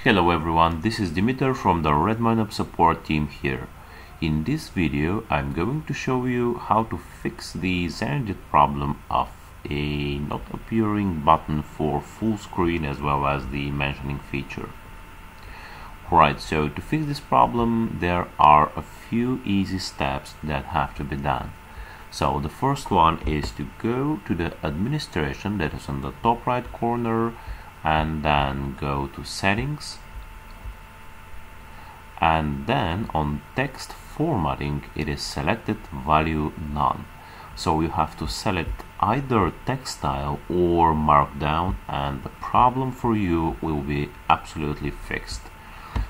Hello everyone, this is Dimitar from the RedmineUP support team here. In this video, I'm going to show you how to fix the Zenedit problem of a not appearing button for full screen as well as the mentioning feature. Right, so to fix this problem, there are a few easy steps that have to be done. So the first one is to go to the administration that is on the top right corner, and then go to settings, and then on text formatting it is selected value none. So you have to select either text style or markdown and the problem for you will be absolutely fixed.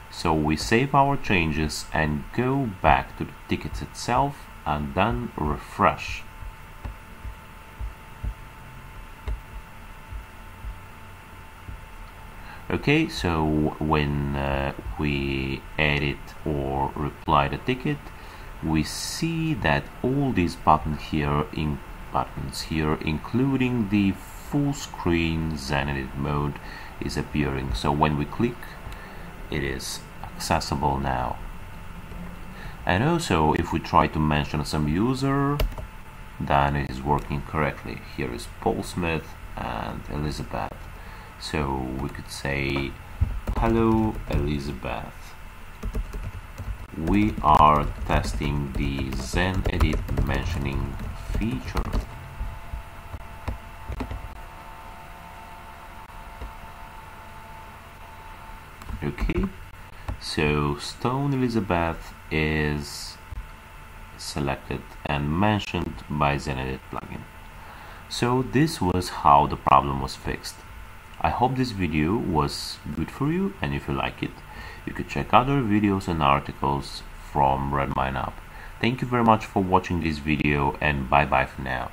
So we save our changes and go back to the ticket itself and then refresh. Okay, so when we edit or reply the ticket, we see that all these buttons here, including the full screen Zenedit mode, is appearing. So when we click, it is accessible now. And also, if we try to mention some user, then it is working correctly. Here is Paul Smith and Elizabeth. So we could say, hello Elizabeth, we are testing the Zenedit mentioning feature. Okay, so Stone Elizabeth is selected and mentioned by Zenedit plugin. So this was how the problem was fixed. I hope this video was good for you, and if you like it, you could check other videos and articles from RedmineUP. Thank you very much for watching this video, and bye bye for now.